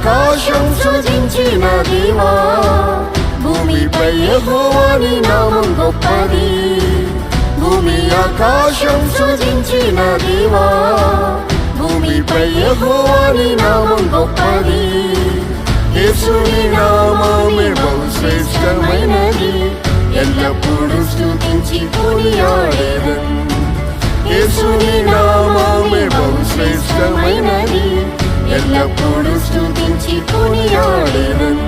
ఆకాశం సృజించిన దేవా, భూమిపై యెహోవా నీ నామం గొప్పది. భూమి ఆకాశం సృజించిన దేవా, భూమిపై యెహోవా నీ నామం గొప్పది. యేసుని నామమే బహుశ్రేష్టమైనది, ఎల్లప్పుడూ స్తుతించి కొనియాడెదన్. యేసుని నామమే బహుశ్రేష్టమైనది, ఎల్లప్పుడూ స్తుతించి కొనియాడెదన్.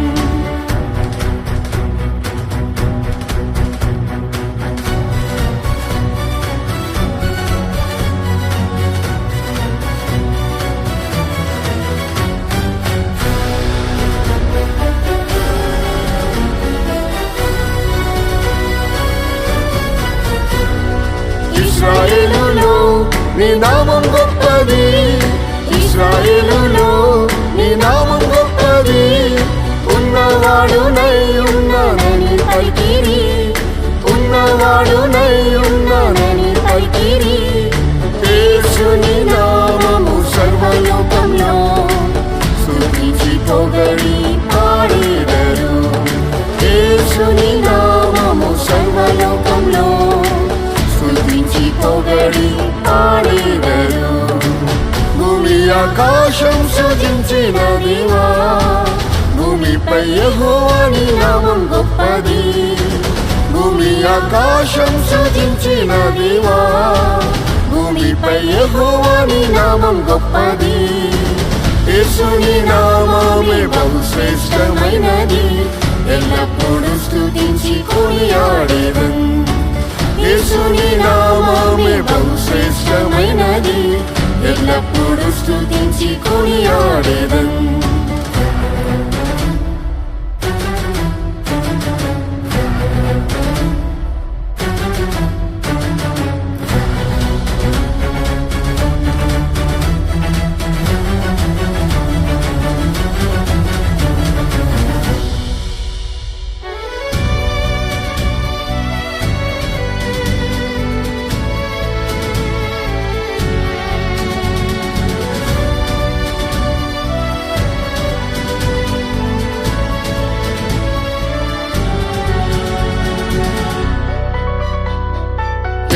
ఇశ్రాయేలులో నీ నామం గొప్పది, ఇశ్రాయేలులో నీ నామం గొప్పది. ఉన్నవాడునై ఉన్నానని పలికిరి, ఉన్నవాడునై ఉన్నానని పలికిరి. యేసుని నామము సర్వలోకంలో స్తుతించి పొగడి పాడెదరు. యేసుని నామము సర్వలోకంలో స్తుతించి పొగడి పాడెదరు. భూమి ఆకాశం సృజించిన దేవా, భూమిపై యెహోవా నీ నామం గొప్పది. భూమి ఆకాశం సృజించిన దేవా, భూమిపై యెహోవా నీ నామం గొప్పది. యేసుని నామమే బహుశ్రేష్టమైనది, ఎల్లప్పుడూ స్తుతించి కొనియాడెదన్. యేసుని నామమే బహుశ్రేష్టమైనది, ఎల్లప్పుడూ స్తుతించి కొనియాడెదన్.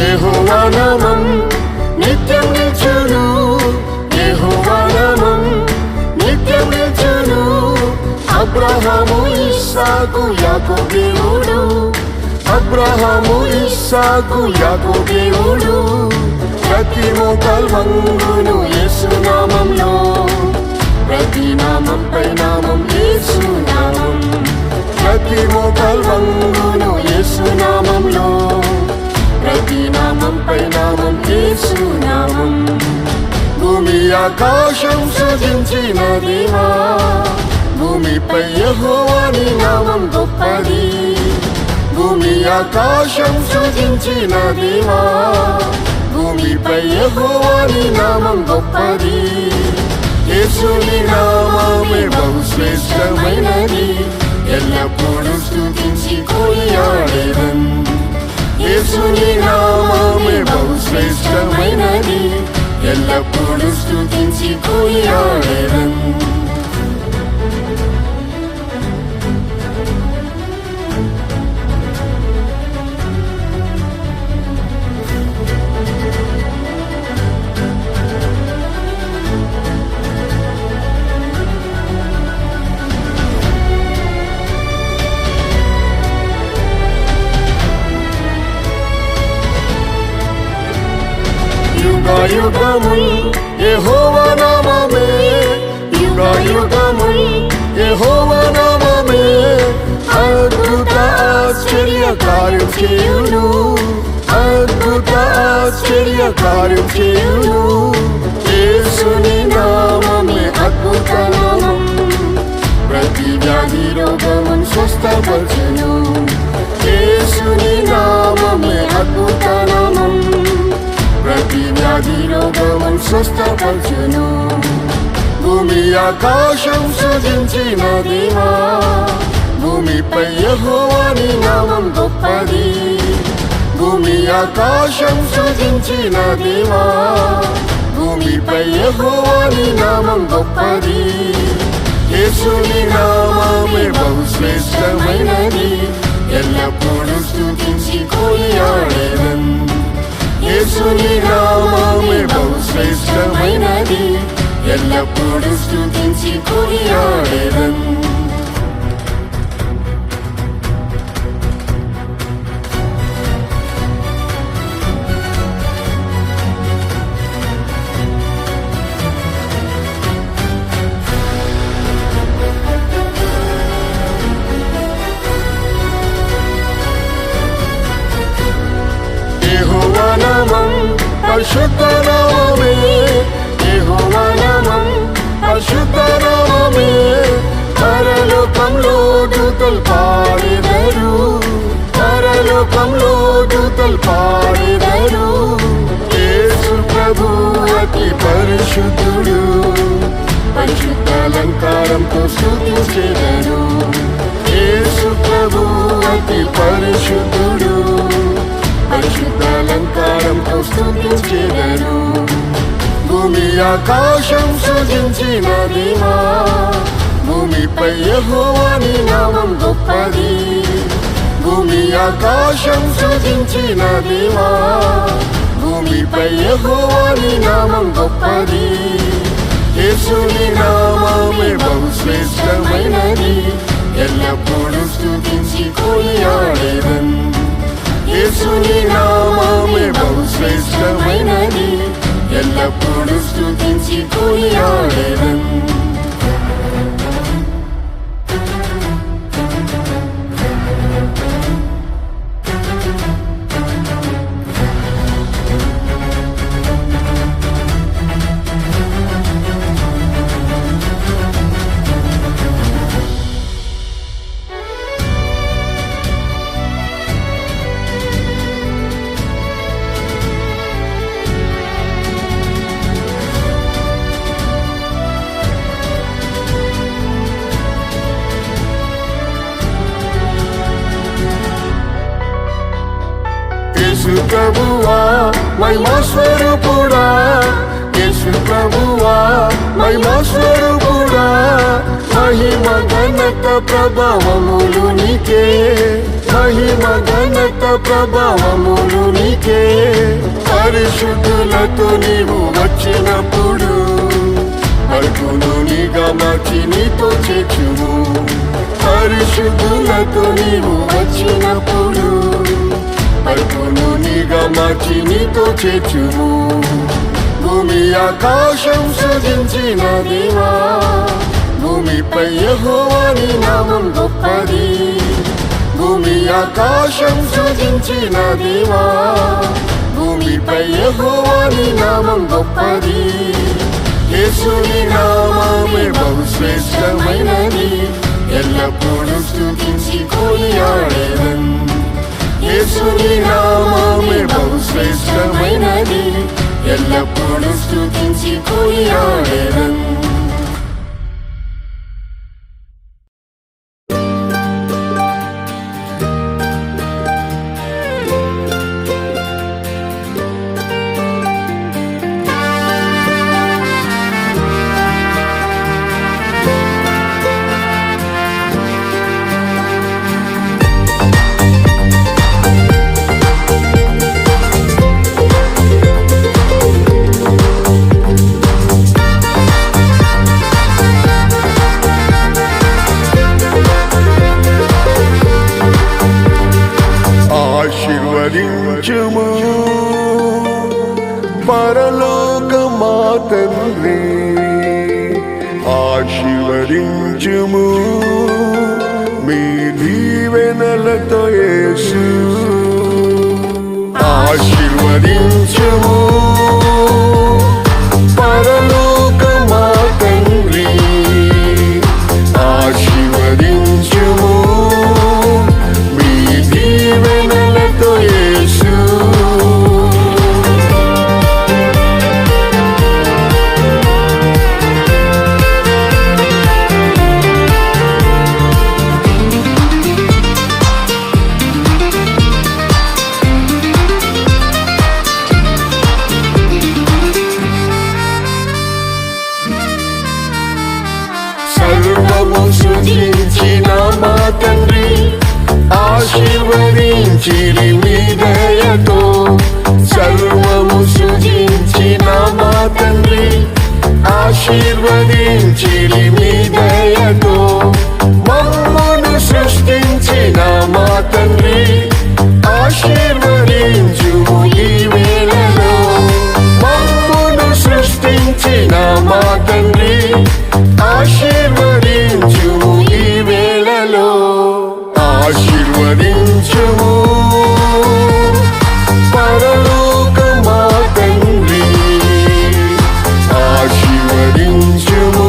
యెహోవా నామం నిత్యం నిల్చును, యెహోవా నామం నిత్యం నిల్చును. అబ్రహాము ఇస్సాకు యాకోబు దేవుడు, అబ్రహాము ఇస్సాకు యాకోబు దేవుడు. ప్రతి మోకాలు వంగును యేసు నామంలో, ప్రతి నామంపై నామం యేసు నామం. ప్రతి మోకాలు వంగును యేసు నామంలో, ప్రతి నామంపై నామం యేసు నామం. భూమి ఆకాశం సృజించిన దేవా, భూమిపై యెహోవా నీ నామం గొప్పది. భూమి ఆకాశం సృజించిన దేవా, భూమిపై యెహోవా నీ నామం గొప్పది. యేసుని నామమే బహుశ్రేష్టమైనది, ఎల్లప్పుడూ స్తుతించి కొనియాడెదన్. యేసుని నామమే బహుశ్రేష్టమైనది, ఎల్లప్పుడూ స్తుతించి కొనియాడెదన్. యుగయుగముల్ యెహోవా నామమే, యుగయుగముల్ యెహోవా నామమే. అద్భుత ఆశ్చర్య కార్యం చేయును, అద్భుత ఆశ్చర్య కార్యం చేయును. యేసుని నామమే అద్భుత నామం, ప్రతి వ్యాధి రోగమును స్వస్థపరచును. యేసుని నామమే అద్భుత నామం, ప్రతి వ్యాధి రోగమును స్వస్థపరచును. భూమి ఆకాశం సృజించిన దేవా, భూమిపై యెహోవా నీ నామం గొప్పది. భూమి ఆకాశం సృజించిన దేవా, భూమిపై యెహోవా నీ నామం గొప్పది. శ్రేష్టమైనది, ఎల్లప్పుడూ స్తుతించి కొనియాడెదన్. యేసుని నామమే బహు శ్రేష్టమైనది, ఎల్లప్పుడూ స్తుతించి కొనియాడెదన్. యెహోవా నామం పరిశుద్ధ నామమే, యెహోవా నామం పరిశుద్ధ నామమే. పరలోకంలో దూతలు పాడెదరు, పరలోకంలో దూతలు పాడెదరు. యేసు ప్రభు అతి పరిశుద్ధుడు, పరిశుద్ధ అలంకారంతో స్తుతించెదరు. యేసు ప్రభు అతి పరిశుద్ధుడు, పరిశుద్ధ అలంకారంతో స్తుతించెదరు. భూమి ఆకాశం సృజించిన దేవా, భూమిపై యెహోవాని నామం గొప్పది. భూమి ఆకాశం సృజించిన దేవా, భూమిపై యెహోవాని నామం గొప్పది. యేసుని నామమే బహు శ్రేష్టమైనది, ఎల్లప్పుడూ స్తుతించి కొనియాడెదన్. యేసుని నామమే బహు శ్రేష్టమైనది, ఎల్లప్పుడూ స్తుతించి కొనియాడెదన్. యేసు ప్రభువా మహిమా స్వరూపుడా, యేసు ప్రభువా మహిమా స్వరూపుడా. మహిమ ఘనత ప్రభావములు నీకే, మహిమ ఘనత ప్రభావములు నీకే. పరిశుద్ధులతో నీవు వచ్చినప్పుడు పలుకును నీగా మార్చి నీతో చేర్చుము. పరిశుద్ధులతో నీవు వచ్చినప్పుడు పలుకును నీగా మార్చి నీతో చేర్చుము. భూమి ఆకాశం సృజించిన దేవా, భూమిపై యెహోవాని నామం గొప్పది. భూమి ఆకాశం సృజించిన దేవా, భూమిపై యెహోవాని నామం గొప్పది. యేసుని నామమే బహు శ్రేష్టమైనది, ఎల్లప్పుడూ స్తుతించి కొనియాడెదన్. యేసుని నామమే బహు శ్రేష్టమైనది, ఎల్లప్పుడూ స్తుతించి కొనియాడెదన్. ఆశీర్వదించుము పరలోక మా తండ్రి, ఆశీర్వదించుము మీ దీవెనలతో యేసు. ఆశీర్వదించుము పరలోక మా తండ్రి, ఆశీర్వదించుము మీ దీవెనలతో యేసు. సర్వము సృజించిన మా తండ్రి ఆశీర్వదించిరి మీ దయతో సర్వము సృజించిన మా తండ్రి ఆశీర్వదించిరి మీ దయతో మమ్మును సృష్టించిన మా తండ్రి ఆశీర్వదించుము ఈ వేళలో మమ్మును సృష్టించిన మా తండ్రి ఆశీర్వదించుము ఈ వేళలో ఆశీర్వదించుము పరలోక మా తండ్రి ఆశీర్వదించుము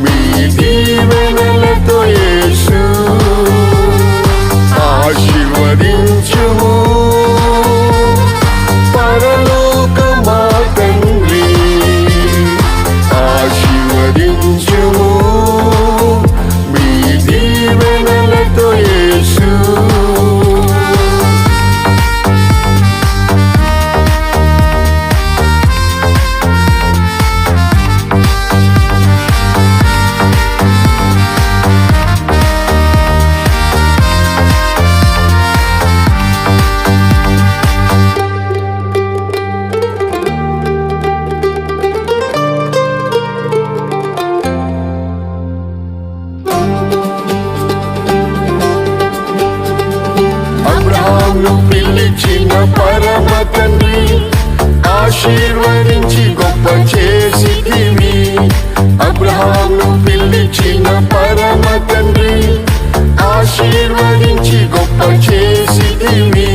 మీ దీవెనలతో యేసు ఆశీర్వదించుము పరలోక మా తండ్రి ఆశీర్వదించుము మీ దీవెనలతో యేసు అబ్రహామును పిలిచిన పరమ తండ్రి ఆశీర్వదించి గొప్ప చేసితివి అబ్రహామును పిలిచిన పరమ తండ్రి ఆశీర్వదించి గొప్ప చేసితివి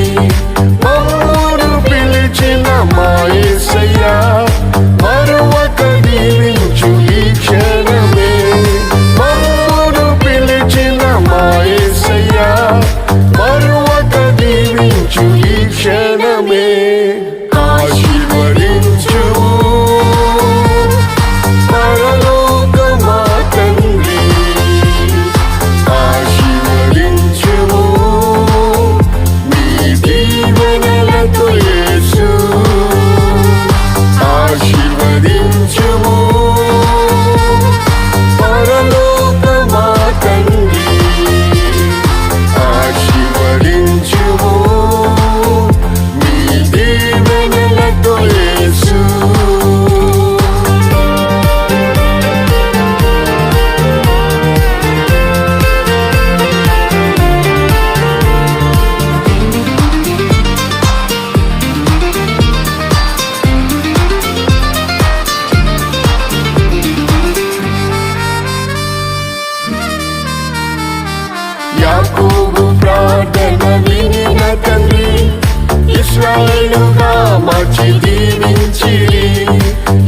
మమ్మును పిలిచిన మా యేసయ్యా మరొక దీవించు ఈ క్షణమే మమ్మును పిలిచిన మా యేసయ్యా మరొక దీవించు ఈ క్షణమే ఆశీర్వదించుము పరలోక మా తండ్రి ఆశీర్వదించుము మీ దీవెనలతో యేసు ఆశీర్వదించుము పరలోక మా తండ్రి ఆశీర్వదించుము మీ దీవెనలతో యేసు యాకోబు ప్రార్థన వినిన తండ్రి ఇశ్రాయేలుగా మార్చి దీవించిరి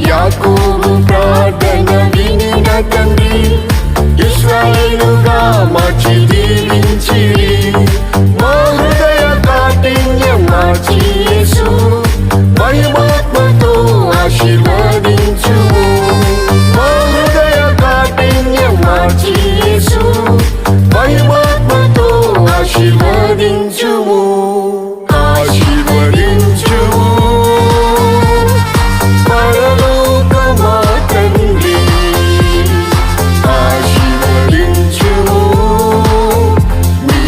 యాకోబు ప్రార్థన వినిన తండ్రి ఇశ్రాయేలుగా మార్చి దీవించిరి మా హృదయ కాఠిన్యం మార్చి యేసు మహిమాత్మతో ఆశీర్వదించుము మా హృదయ కాఠిన్యం మార్చి యేసు మహిమాత్మతో ఆశీర్వదించుము ఆశీర్వదించుము పరలోక మా తండ్రి ఆశీర్వదించుము మీ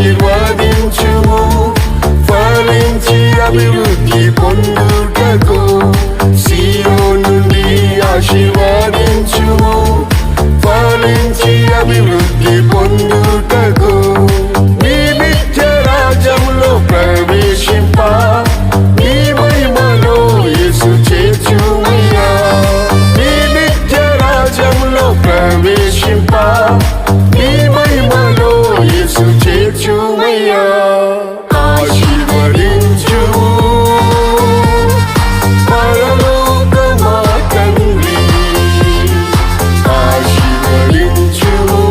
ఆశీర్వదించుము ఫలించి అభివృద్ధి పొందుటకు సియోను నుండి ఆశీర్వదించుము ఫలించి అభివృద్ధి పొందుటకు నీ నిత్య రాజ్యంలో ప్రవేశింప నీ మహిమలో యేసు చేర్చుమయ్యా నీ నిత్య రాజ్యంలో ప్రవేశింప నీ మహిమలో యేసు చేర్చుమయ్యా ఆశీర్వదించుము పరలోక మా తండ్రి ఆశీర్వదించుము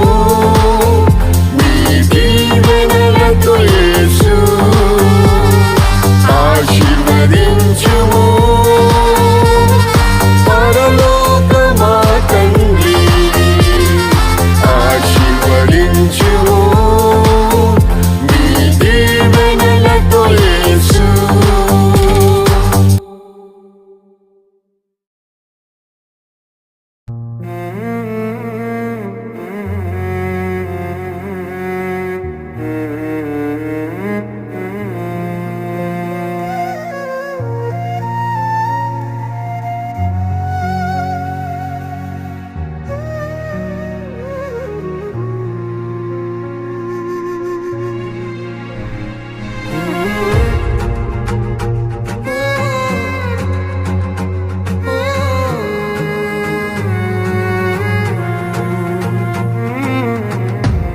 నీ దీవెనలతో యేసు ఆశీర్వదించుము పరలోక మా తండ్రి ఆశీర్వదించుము నీ దీవెనలతో యేసు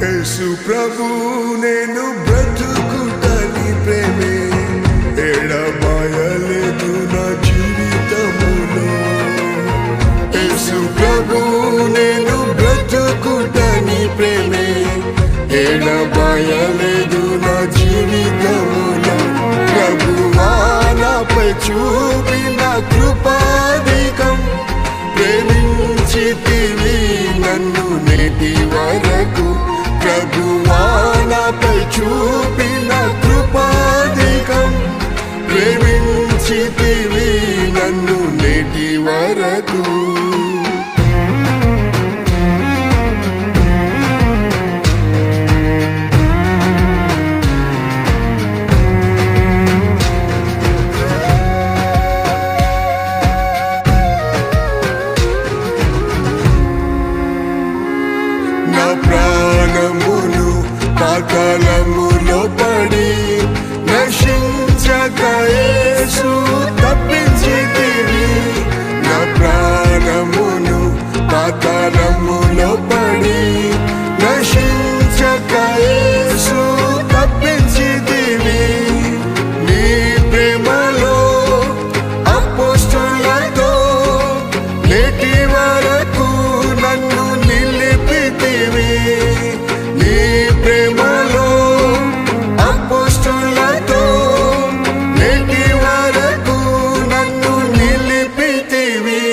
యేసు ప్రభు నేను బ్రతుకుటని ప్రేమే ఎడబాయలేదు నా జీవితములో యేసు ప్రభు నేను బ్రతుకుటని ప్రేమే ఎడబాయలేదు నా జీవితములో ప్రభువా నాపై చూపిన కృపాధికం ప్రేమించితివి నన్ను నేటి వరకు ప్రభువా నాపై చూపిన కృపాధికం ప్రేమించితివి నన్ను నేటి వరకు నా ప్రాణమును పాతాళములో పడి నశించక యేసు తప్పించితివి నా ప్రాణమును పాతాళములో పడి నశించక యేసు తప్పించితివి నీ ప్రేమలో అపోస్తలులతో నేటి వరకు నన్ను నిలిపితివి నీ ప్రేమలో అపోస్తలులతో నేటి వరకు నన్ను నిలిపితివి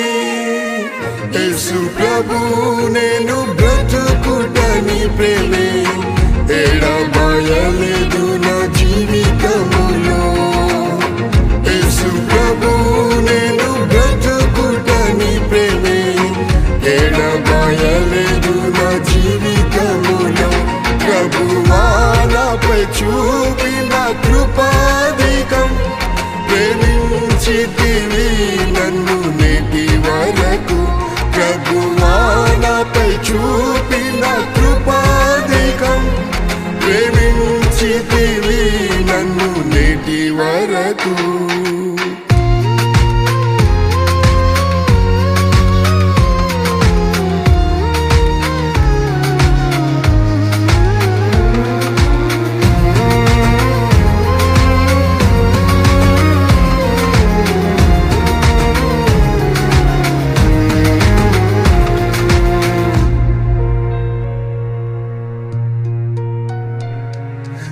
యేసు ప్రభు నేను బ్రతుకుటని ప్రేమే ఎడబాయలేదు నా జీవితములో యేసు ప్రభు నేను బ్రతుకుటని ప్రేమే ఎడబాయలేదు నా జీవితములో ప్రభువా నాపై చూపిన కృపాధికం ప్రేమించితివి నన్ను నేటి వరకు ప్రభువా నాపై చూపిన కృపాధికం ప్రేమించితివి నన్ను నేటి వరకు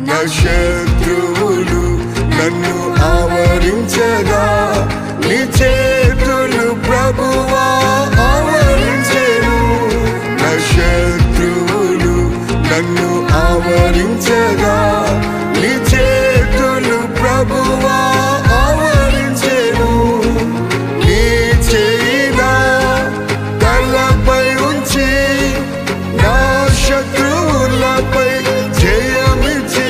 నా శత్రువులు నన్ను ఆవరించగా నీ చేతులు ప్రభువా ఆవరించెను నా శత్రువులు నన్ను ఆవరించగా నీ చేతులు ప్రభువా ఆవరించెను నీ చేయిన తలపై ఉంచి నా శత్రువులపై జయమిచ్చి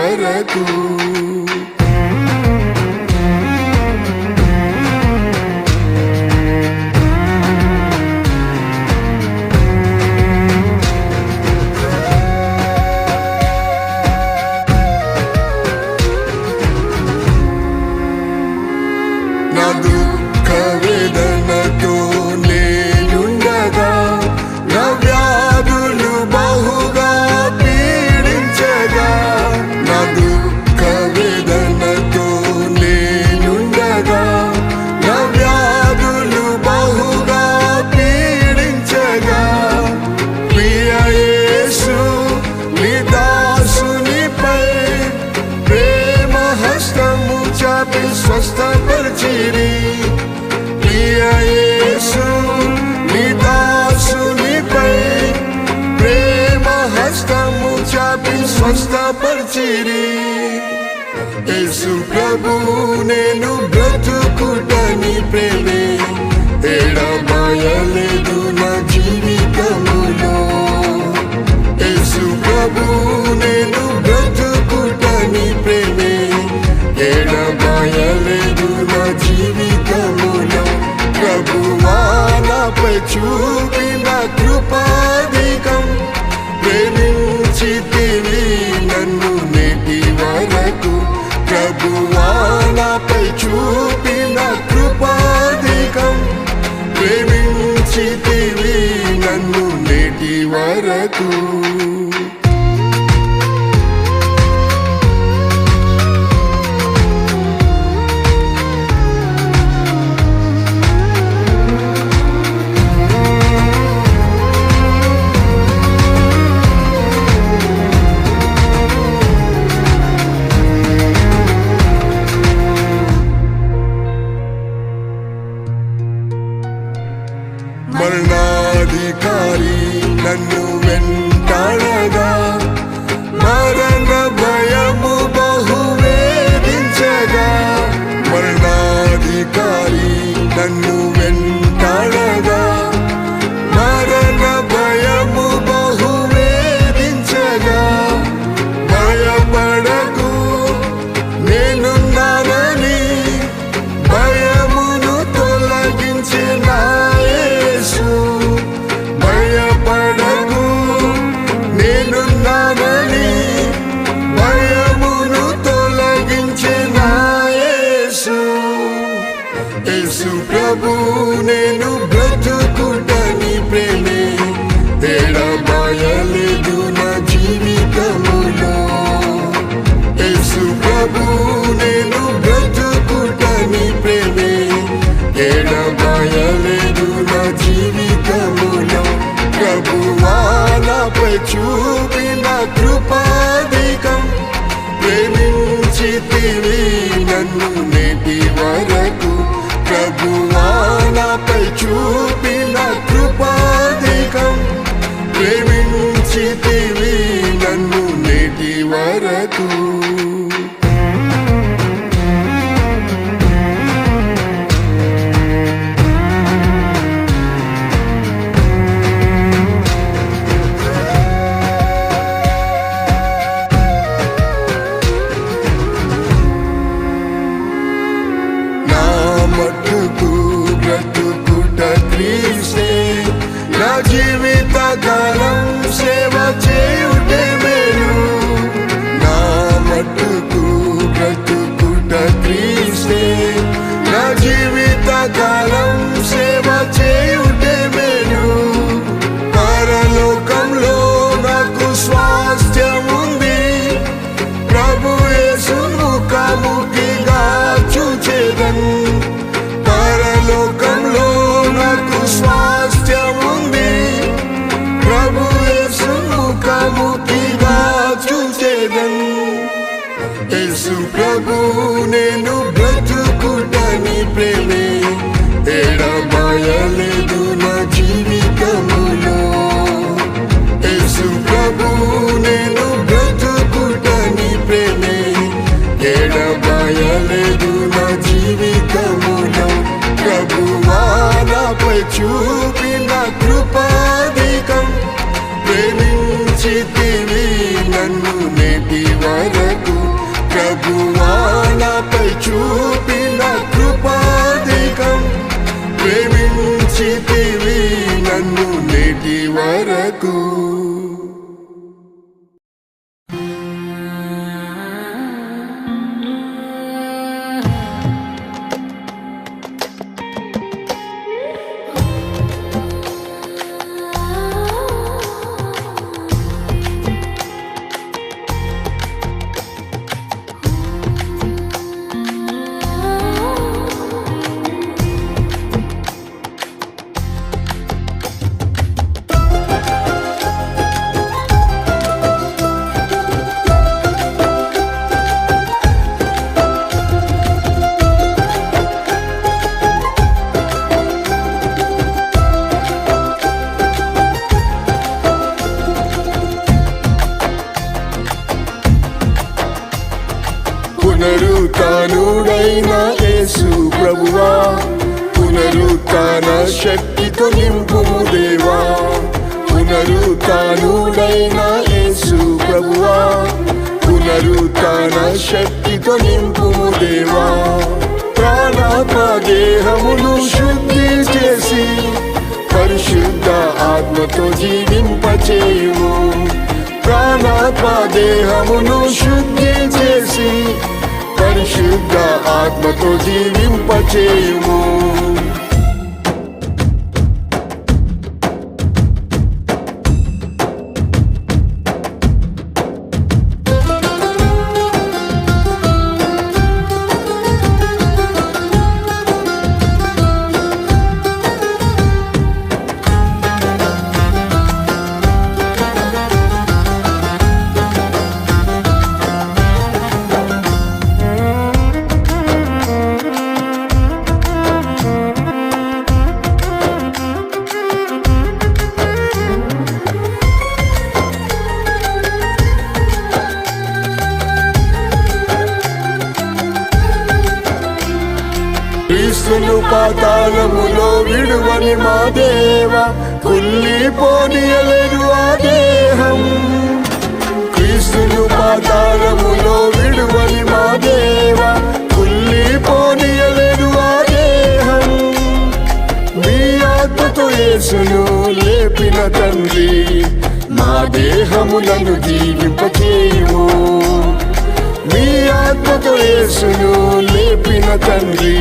వరకు. నా దుఃఖ వేదనతో నేనుండగా, నా వ్యాధులు బహుగా పీడించగా, నా దుఃఖ వేదనతో నేనుండగా, నా వ్యాధులు బహుగా పీడించగా, ప్రియ యేసు నీ దాసునిపై ప్రేమ హస్తము చాపి స్వస్థపరిచిరి. ప్రియ యేసు నీ దాసునిపై ప్రేమ హస్తము చాపి స్వస్థపరిచిరి. యేసు ప్రభు నేను బ్రతుకుట నీ ప్రేమే, ఎడబాయలేదు నా జీవితములో. యేసు ప్రభు నేను బ్రతుకుట నీ ప్రేమే, ఎడబాయలేదు నా జీవితములో. ప్రభువా నాపై చూపిన కృపాధికం, ప్రేమించితివి నన్ను నేటి వరకు. ప్రభువా నాపై చూపిన కృపాధికం, ప్రేమించితివి నన్ను నేటి వరకు. మరణాధికారి నన్ను వెంటాడగా, మరణ భయము బహు వేధించగా, మరణాధికారి నన్ను వెంటాడగా, మరణ భయము బహు వేధించగా, భయపడకు నేనున్నానని భయమును తొలగించిన యేసు. భయపడకు నేనున్నానని భయమును తొలగించిన యేసు. యేసు ప్రభు నేను బ్రతుకుట నీ ప్రేమే, ఎడబాయలేదు నా జీవితములో. యేసు ప్రభు నేను బ్రతుకుట నీ ప్రేమే, ఎడబాయలేదు నా జీవితములో. ప్రభువా నాపై చూపిన కృపాధికం, ప్రేమించితివి నన్ను నేటి వరకు. ప్రభువా నాపై చూపిన కృపాధికం, ప్రేమించితివి నన్ను నేటి వరకు. మట్టుకు బ్రతుకుట క్రీస్తే, నా జీవిత కాలం సేవ చేయుటే మేలు. నా మట్టుకు బ్రతుకుట క్రీస్తే, నా జీవిత కాలం సేవ చేయుటే మేలు. పరలోకంలో నాకు స్వాస్థ్యం ఉంది, ప్రభు యేసు ముఖాముఖిగా చూచెదన్. పరలోకంలో నాకు స్వాస్థ్యం ఉంది, ప్రభు యేసు ముఖాముఖిగా చూచెదన్. యేసు ప్రభు నేను బ్రతుకుట నీ ప్రేమే, ఎడబాయలేదు నా జీవితములో. యేసు ప్రభు నేను బ్రతుకుట నీ ప్రేమే, ఎడబాయలేదు నా జీవితములో. ప్రభువా నాపై చూపిన కృపాధికం, ప్రేమించితివి నన్ను నేటి నేటి వరకు ప్రభువా నాపై చూపిన కృపాధికం ప్రేమించితివి నన్ను నేటి వరకు. పునరుత్థానుడైన యేసు ప్రభువా పునరుత్థాన శక్తితో నింపుము దేవా. పునరుత్థానుడైన యేసు ప్రభువా పునరుత్థాన శక్తితో నింపుము దేవా. ప్రాణాత్మ దేహమును శుద్ధి చేసి పరిశుద్ధ ఆత్మతో జీవింపచేయుము. ప్రాణాత్మ దేహమును శుద్ధి చేసి పరిశుద్ధ ఆత్మతో జీవింపచేయుము. క్రీస్తును పాతాళములో విడువని మా దేవా కుళ్ళిపోనీయలేదు ఆ దేహం. క్రీస్తును పాతాళములో విడువని మా దేవా కుళ్ళిపోనీయలేదు ఆ దేహం. మీ ఆత్మతో యేసును లేపిన తండ్రి మా దేహములను జీవింపచేయుము. మీ ఆత్మతో యేసును లేపిన తండ్రి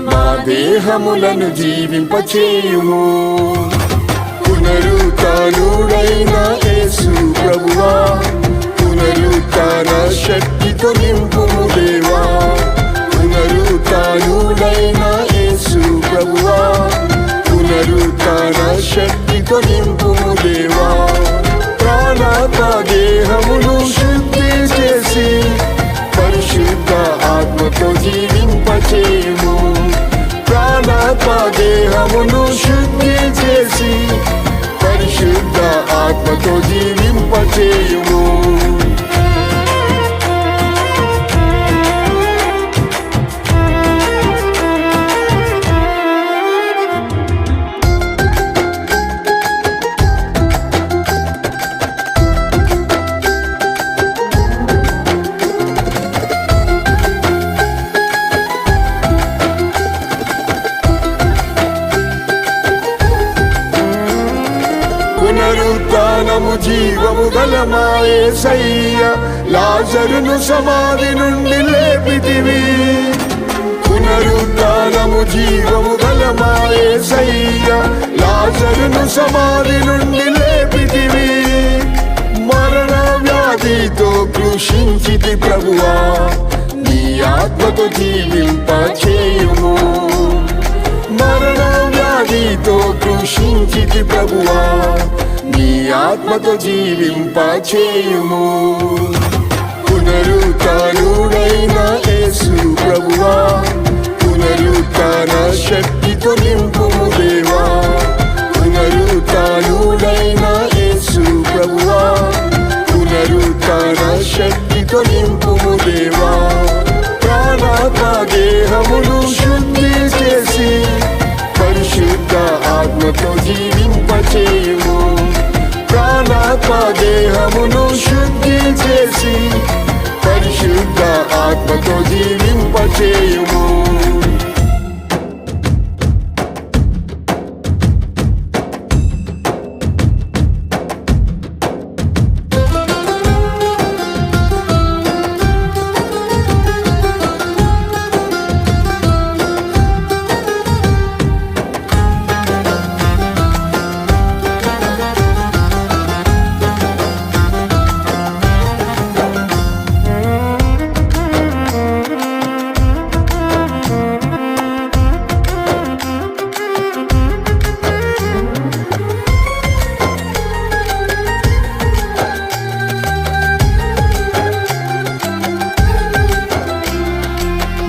మా దేహములను జీవింపచేయుము. పునరుత్థానుడైన యేసు ప్రభువా పునరుత్థాన శక్తితో నింపుము దేవా. పునరుత్థానుడైన యేసు ప్రభువా పునరుత్థాన శక్తితో నింపుము దేవా. ప్రాణాత్మ దేహమును శుద్ధి చేసి పరిశుద్ధ ఆత్మతో జీవింపచేయుము. ప్రాణాత్మ దేహమును శుద్ధి చేసి పరిశుద్ధ ఆత్మతో జీవింపచేయుము. పునరుత్థానము జీవము గల మా యేసయ్య లాజరును సమాధి నుండి లేపితివి. పునరుత్థానము జీవము గల మా యేసయ్య లాజరును సమాధి నుండి లేపితివి. మరణ వ్యాధితో కృషించితి ప్రభువా నీ ఆత్మతో జీవింపచేయుము. మరణ వ్యాధితో కృషించితి ప్రభువా నీ ఆత్మతో జీవింపచేయుము. పునరుత్థానుడైన యేసు ప్రభువా పునరుత్థాన శక్తితో నింపుము దేవా. పునరుత్థానుడైన యేసు ప్రభువా పునరుత్థాన శక్తితో నింపుము దేవా. ప్రాణాత్మ దేహమును శుద్ధి చేసి పరిశుద్ధ ఆత్మతో జీవింపచేయుము. ప్రాణాత్మ దేహమును శుద్ధి చేసి పరిశుద్ధ ఆత్మతో జీవింపచేయుము.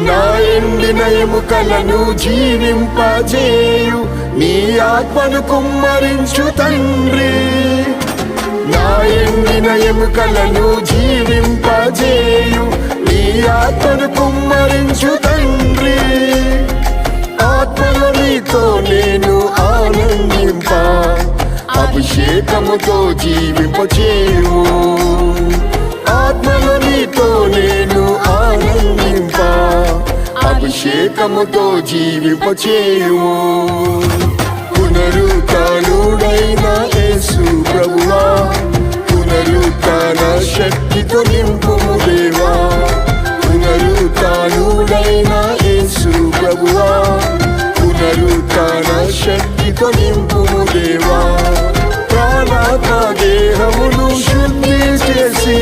నా ఎండిన ఎముకలను జీవింపజేయు నీ ఆత్మను కుమ్మరించు తండ్రి. నా ఎండిన ఎముకలను జీవింపజేయు నీ ఆత్మను కుమ్మరించు తండ్రి. ఆత్మలో నీతో నేను ఆనందింప అభిషేకముతో జీవింపచేయు. ఆత్మలో నీతో నేను ఆనందింప అభిషేకముతో జీవింపచేయుము. పునరుత్థానుడైన యేసు ప్రభువా, పునరుత్థాన శక్తితో నింపుము దేవా. పునరుత్థానుడైన యేసు ప్రభువా, పునరుత్థాన శక్తితో నింపుము దేవా. ప్రాణాత్మ దేహమును శుద్ధి చేసి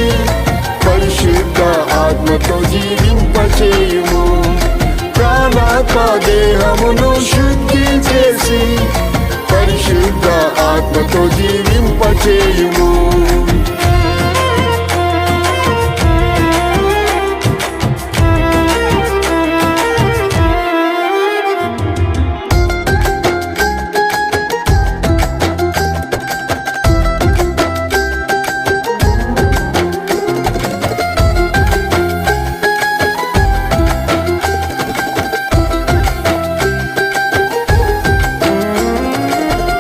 పరిశుద్ధ ఆత్మతో జీవింపచేయుము. ప్రాణాత్మ దేహమును శుద్ధి చేసి పరిశుద్ధ ఆత్మతో జీవింపచేయుము.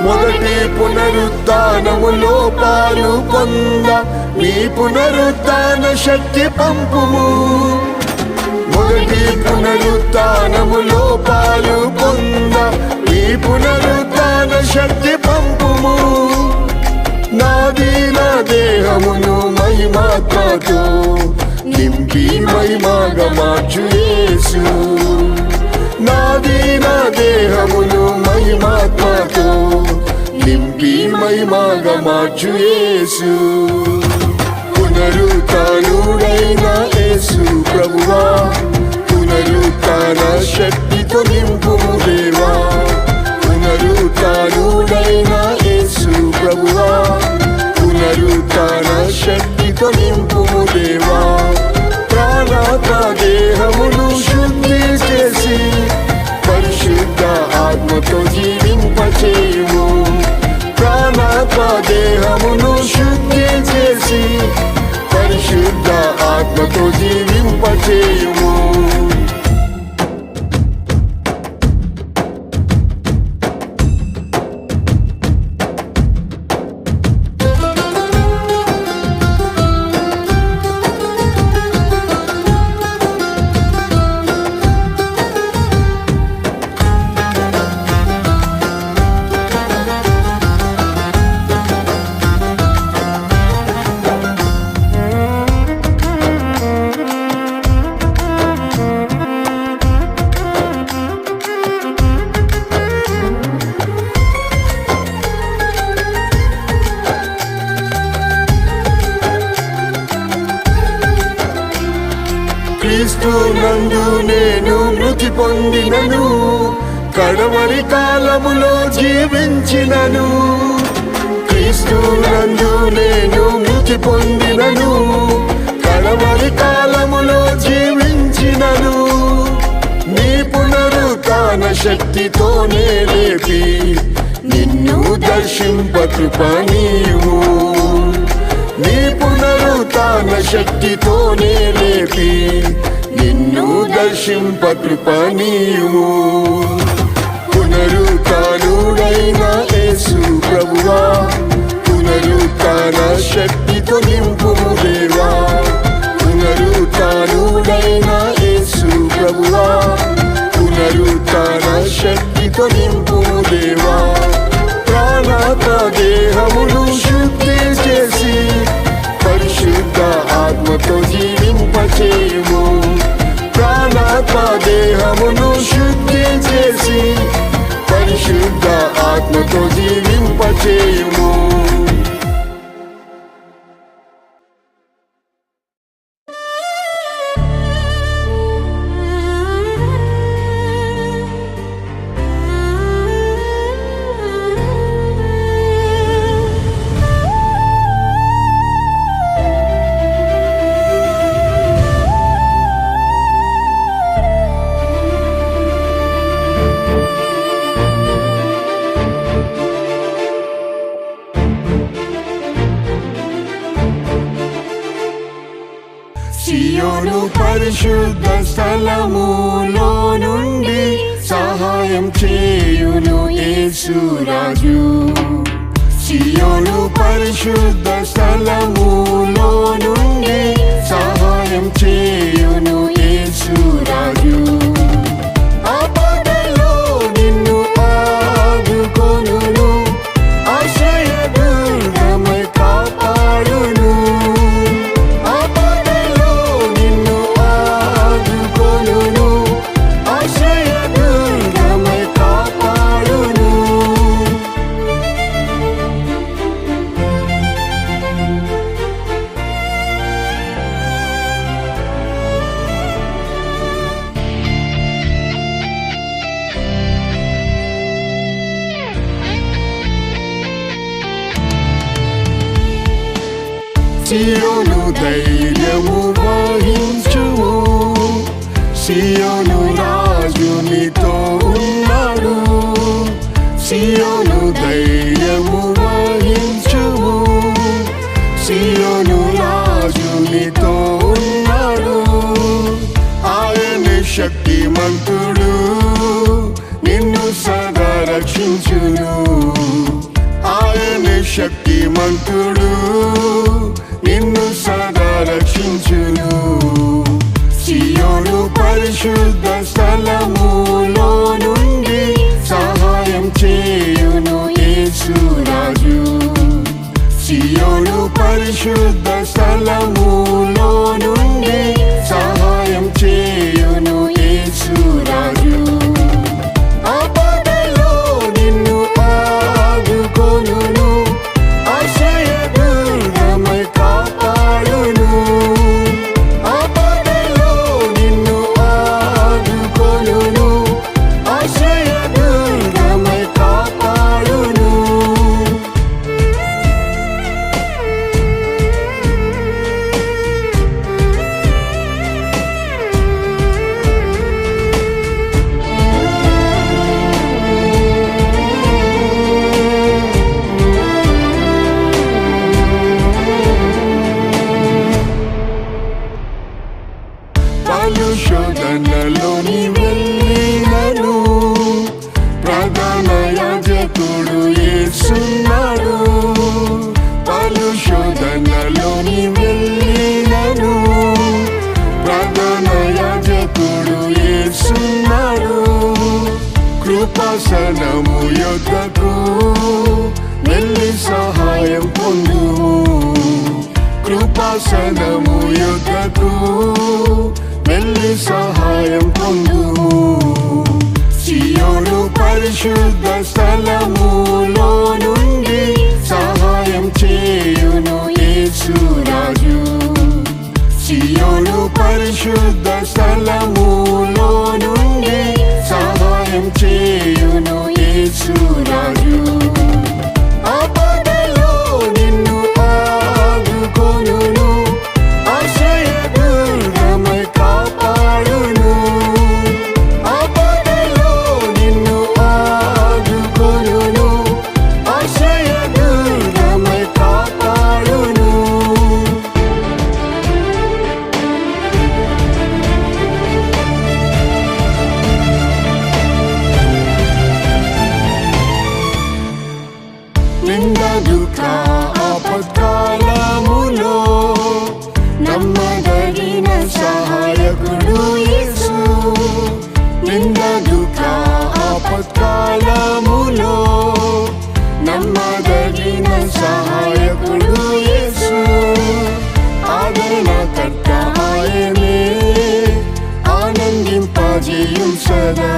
మొదటి పునరుత్థానములో పాలు పొంద నీ పునరుత్థాన శక్తి పంపుము. మొదటి పునరుత్థానములో పాలు పొంద నీ పునరుత్థాన శక్తి పంపుము. నాది నా దేహమును మహిమాత్మతో నింపి మహిమగా మార్చు యేసు. నాది నా దేహమును మహిమాత్మతో నింపి మహిమగా మార్చు యేసు. పునరుత్థానుడైన యేసు ప్రభువా, పునరుత్థాన శక్తితో నింపుము దేవా. పునరుత్థానుడైన యేసు ప్రభువా, పునరుత్థాన శక్తితో నింపుము దేవా. ప్రాణాత్మ దేహమును శుద్ధి చేసి పరిశుద్ధ ఆత్మతో జీవింపచేయుము. ప్రాణాత్మ దేహమును శుద్ధి చేసి పరిశుద్ధ ఆత్మతో జీవింపచేయుము. క్రీస్తు నందు నేను మృతి పొందినను, కడవరి కాలములో జీవించినను. క్రీస్తు నందు నేను మృతి పొందినను, కడవరి కాలములో జీవించినను. నీ పునరుత్థాన శక్తితోనే లేపి నిన్ను దర్శింప కృప నీవు. నీ పునరుత్థాన శక్తితోనే లేపి నిన్ను దర్శింప కృప నీవు. పునరుత్థానుడైన యేసు ప్రభువా, పునరుత్థాన పునరుత్థాన శక్తితో నింపుము దేవా, పునరుత్థానుడైన యేసు ప్రభువా, పునరుత్థాన శక్తితో నింపుము దేవా. ప్రాణాత్మ దేహమును శుద్ధి చేసి పరిశుద్ధ ఆత్మతో జీవింపచేయుము. ప్రాణాత్మ దేహమును శుద్ధి చేసి పరిశుద్ధ ఆత్మతో జీవింపచేయుము. సియోను పరిశుద్ధ స్థలములో నుండి సహాయం చేయును యేసు రాజు. సియోను పరిశుద్ధ స్థలములో నుండి సహాయం చేయును యేసు రాజు. ఆపదలో నిన్ను ఆదుకొనును, ఆశ్రయదుర్గమై కాపాడును. సియోను ధైర్యము వహించుము, సియోను రాజు నీతో ఉన్నాడు. సియోను ధైర్యము వహించుము, సియోను రాజు నీతో ఉన్నాడు. ఆయన శక్తిమంతుడు, నిన్ను సదా రక్షించును. ఆయన శక్తిమంతుడు, నిన్ను సదా రక్షించును. సియోను పరిశుద్ధ స్థలములో నుండి సహాయం చేయును యేసు రాజు. సియోను పరిశుద్ధ స్థలములో నుండి సహాయం చేయును యేసు రాజు. ఆపదలో నిన్ను ఆదుకొనును, ఆశ్రయదుర్గమై కాపాడును. ఆపదలో నిన్ను ఆదుకొనును, ఆశ్రయదుర్గమై కాపాడును. పలు శోధనలోని వెళ్ళినను ప్రధాన యాజకుడు యేసున్నాడు. పలు శోధనలోని వెళ్ళినను ప్రధాన యాజకుడు యేసున్నాడు. కృపాసనము యొద్దకు వెళ్ళి సహాయం పొందుము. కృపాసనము యొద్దకు వెళ్ళి సహాయం పొందుము. సియోను పరిశుద్ధ స్థలములో నుండి సహాయం చేయును యేసు రాజు. సియోను పరిశుద్ధ స్థలములో నుండి సహాయం చేయును యేసు రాజు. ఆపదలో నిన్ను ఆదుకొనును, ఆశ్రయదుర్గమై కాపాడును. ఆపదలో నిన్ను ఆదుకొనును, ఆశ్రయదుర్గమై కాపాడును. సహాయకుడు యేసు నింద దుఃఖ ఆపత్కాలములో నమ్మదగిన సహాయకుడు యేసు ఆదరణకర్త ఆయనే ఆనందింపజేయుం సదా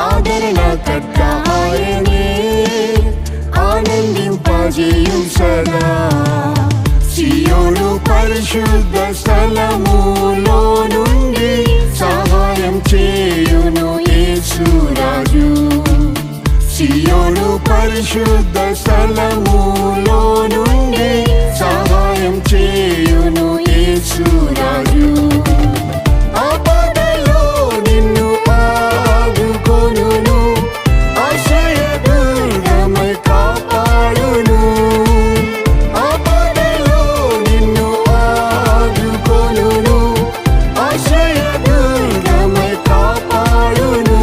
ఆదరణకర్త ఆయనే ఆనందింపజేయుం సదా సియోను పరిశుద్ధ స్థలములో నుండి సహాయం చేయును యేసు రాజు సియోను పరిశుద్ధ స్థలములో నుండి సహాయం చేయును యేసు రాజు ఆపదలో నిన్ను ఆదుకొనును ఆశ్రయదుర్గమై కాపాడును ఆపదలో నిన్ను ఆదుకొనును ఆశ్రయదుర్గమై కాపాడును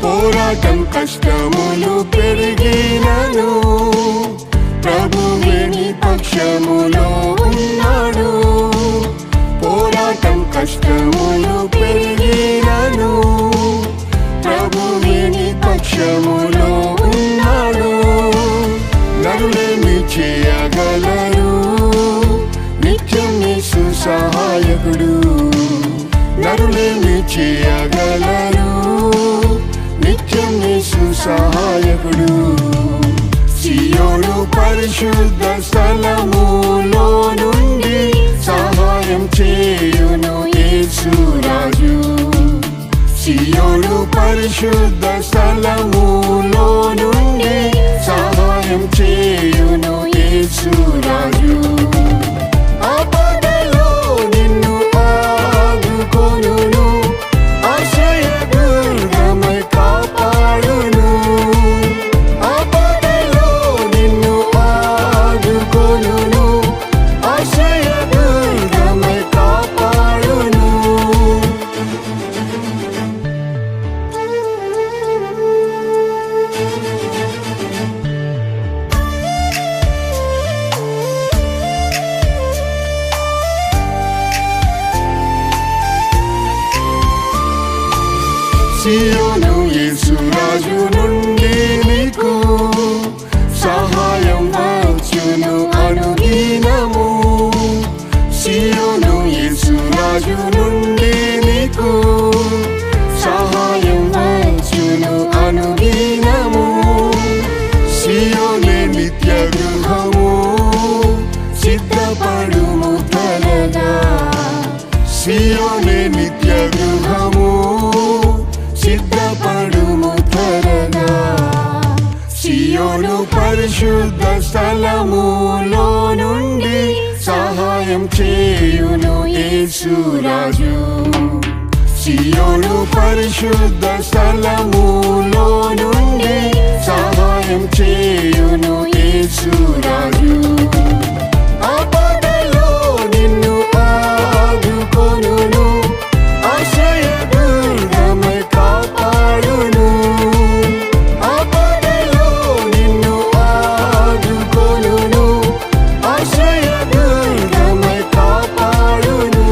పోరాటం కష్టములు పెరిగినను ప్రభువే నీ పక్షములో ఉన్నాడు పోరాటం కష్టములు పెరిగినను ప్రభువే నీ పక్షములో ఉన్నాడు నరులేమి చేయగలరు నిత్యం యేసు సహాయకుడు నరులేమి చేయగలరు నిత్యం యేసు సహాయకుడు సియోను పరిశుద్ధ స్థలములో నుండి సహాయం చేయును యేసు రాజు సియోను పరిశుద్ధ స్థలములో నుండి సహాయం చేయును యేసు రాజు ఆపదలో నిన్ను ఆదుకొనును ఆశ్రయదుర్గమై కాపాడును ఆపదలో నిన్ను ఆదుకొనును ఆశ్రయదుర్గమై కాపాడును సియోను యేసు రాజు నుండి నీకు సహాయం వచ్చును అనుదినము సియోను యేసు రాజు నుండి నీకు సహాయం వచ్చును అనుదినము సియోనే నిత్య గృహము సిద్ధపడుము త్వరగా సియోనే నిత్య గృహము సిద్ధపడుము త్వరగా సియోను పరిశుద్ధ స్థలములో నుండి సహాయం చేయును యేసు రాజు సియోను పరిశుద్ధ స్థలములో నుండి సహాయం చేయును యేసు రాజు ఆపదలో నిన్ను ఆదుకొనును ఆశ్రయదుర్గమై కాపాడును ఆపదలో నిన్ను ఆదుకొనును ఆశ్రయదుర్గమై కాపాడును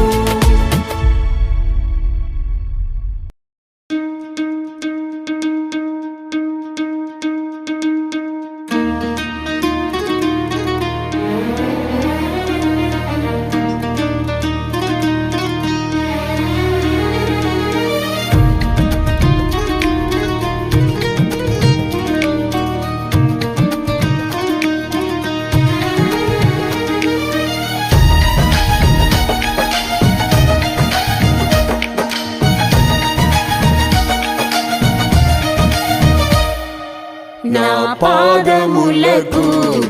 నా పాదములకు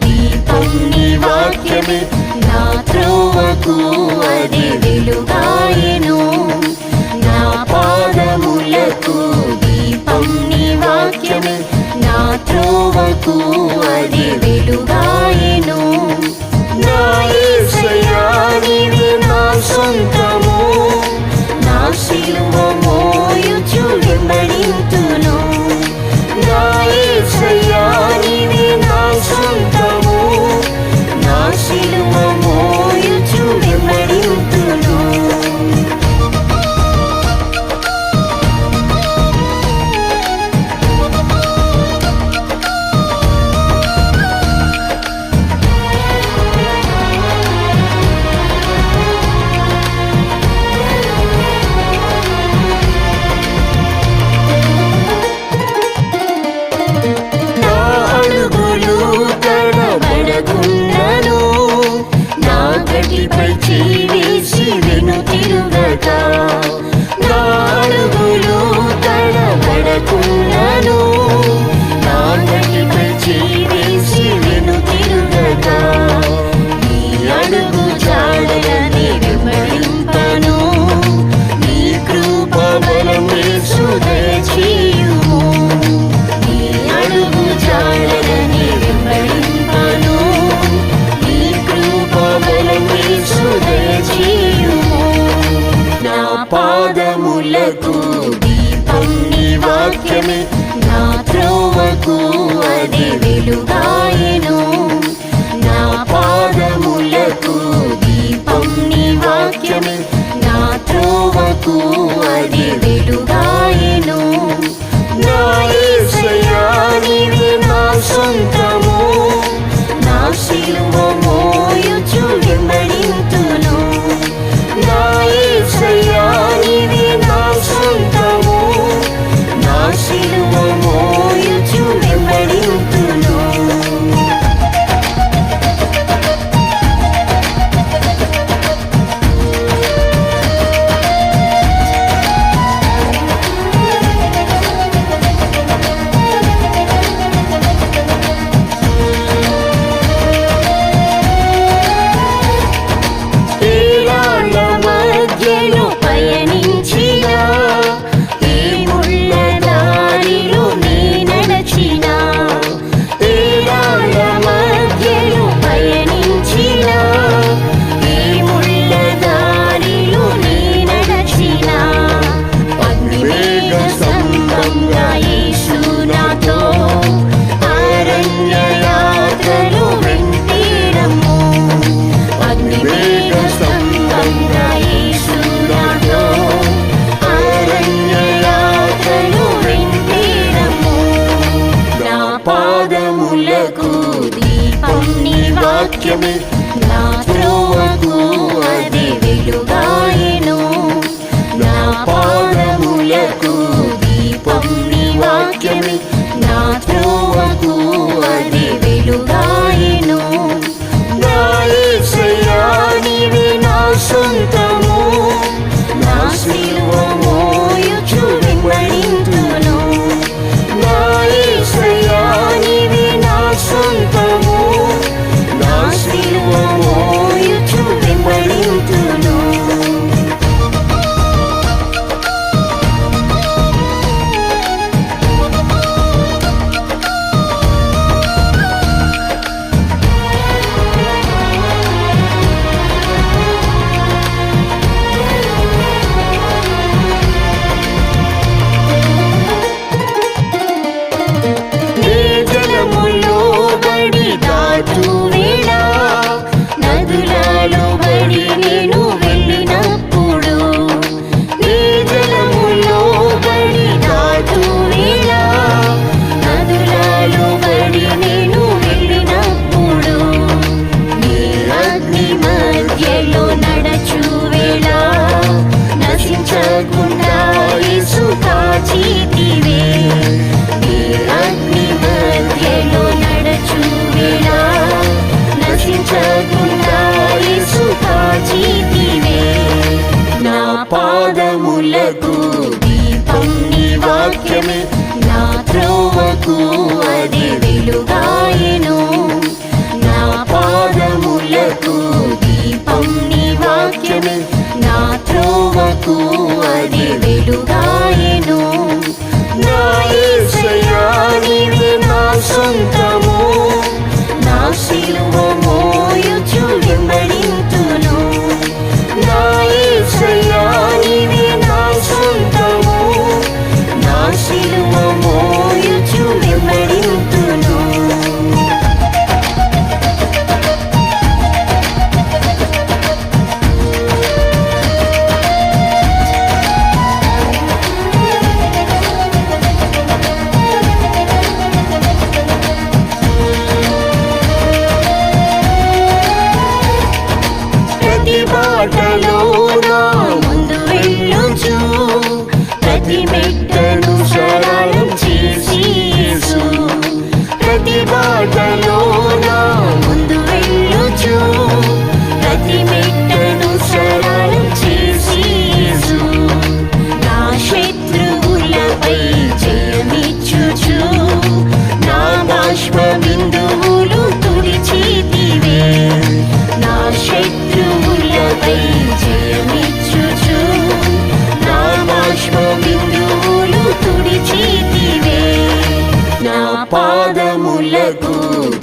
దీపం నీ వాక్యమే, నా త్రోవకు అది వెలుగాయెను. నా పాదములకు దీపం నీ వాక్యమే, వాక్యమే నా త్రోవకు అది వెలుగాయెను. నా యేసయ్యా నీవే నా సొంతము, నా సిలువ మోయుచు వెంబడింతును. నా యేసయ్యా నీవే నా సొంతము, నా సిలువ మోయుచు వెంబడింతును. గట్టిపై చేసి వెనుతిరుగక, నా అడుగులు తడబడకున్నను. నా గట్టిపై చేసి వెనుతిరుగక, నీ అడుగు జాడలని వెంబడింపను. నీ కృప బలం యేసు దయచేయుము. నీ అడుగు జాడలని వెంబడింపను. నీ కృప బలం యేసు దయచేయుము. నా పాదములకు దీపం నీ వాక్యమే, నా త్రోవకు అది వెలుగాయెను. నా పాదములకు దీపం నీ వాక్యమే, నా త్రోవకు అది వెలుగాయెను. నా యేసయ్యా నీవే నా సొంతము, నా సిలువ మోయుచు వెంబడింతును. నా యేసయ్యా నీవే నా సొంతము, నా సిలువ మోయుచు వెంబడింతును. పాదములకు దీపం నీ వాక్యమే, నా త్రోవకు అది వెలుగాయెను. నా పాదములకు దీపం నీ వాక్యమే, నా త్రోవకు అది వెలుగాయెను. నా యేసయ్యా నీవే నా సొంతము, నా సిలువ మోయుచు వెంబడింతును. నా యేసయ్యా నీవే నా సొంతము, నా సిలువ మోయుచు వెంబడింతును. సొంతము, నా సిలువ మోయుచు వెంబడింతును. నా యేసయ్యా నీవే నా సొంతము, నా సిలువ మోయుచు వెంబడింతును. ప్రతి బాటలో నా ముందు వెళ్ళుచు, ప్రతి మెట్టను సరళం చేసి యేసు. ప్రతి బాటలో నా ముందు వెళ్ళుచు, ప్రతి మెట్టను సరళం చేసి యేసు. నా శత్రువులపై జయమిచ్చుచు, నా బాష్ప బిందువులు తుడిచితివే. నా శత్రువులపై జయమిచ్చుచు, నా బాష్ప బిందువులు తుడిచితివే. నా పాదములకు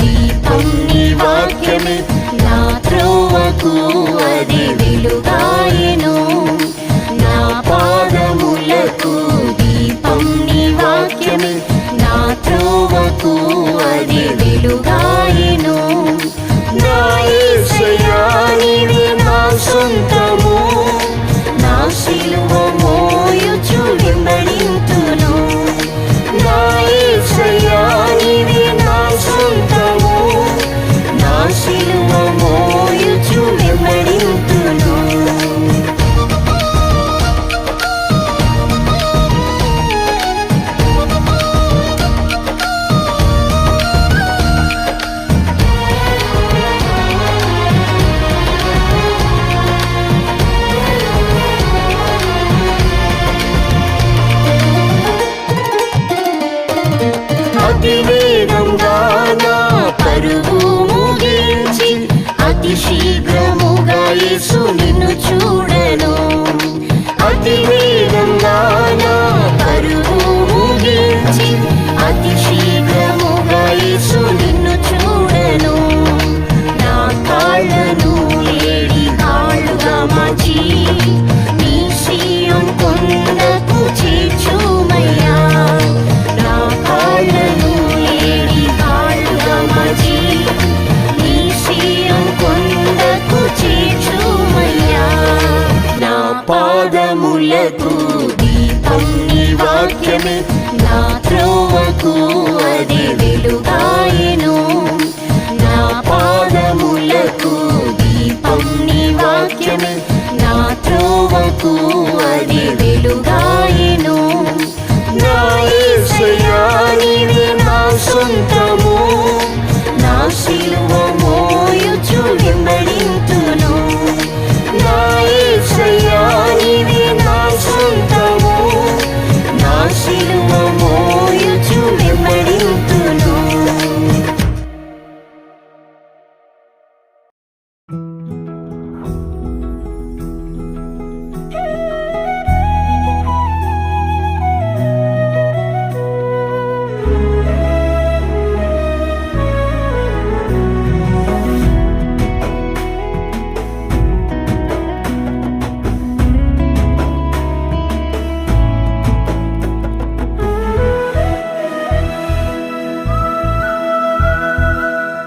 దీపం నీ వాక్యమే, నా త్రోవకు అది వెలుగాయెను. నా పాదములకు దీపం నీ వాక్యమే, నా త్రోవకు అది వెలుగాయెను. నా యేసయ్యా నీవే నా సొంతము, నా సిలువ మోయుచు వెంబడింతును. నా యేసయ్యా నీవే నా సొంతము, నా సిలువ మోయుచు వెంబడింతును. అతి వేగంగా నా పరుగు ముగించి, అతి శీఘ్రముగా యేసు నిన్ను చూడను. అతి వేగంగా నా పరుగు ముగించి, అతి శీఘ్రముగా యేసు నిన్ను చూడను. నా కాళ్ళను లేడి కాళ్ళుగా మార్చి, నీ సీయోను కొండకు చేర్చుమయ్యా. నా కాళ్ళను లేడి కాళ్ళుగా మార్చి, నీ సీయోను కొండకు చేర్చుమయ్యా. నా పాదములకు దీపం నీ వాక్యమే, నా త్రోవకు అది వెలుగాయెను. నా పాదములకు దీపం నీ వాక్యమే, నా త్రోవకు అది వెలుగాయెను. నా యేసయ్యా నీవే నా సొంతము, నా సిలువ మోయుచు వెంబడింతును. నా యేసయ్యా నీవే నా సొంతము, నా సిలువ మోయుచు వెంబడింతును.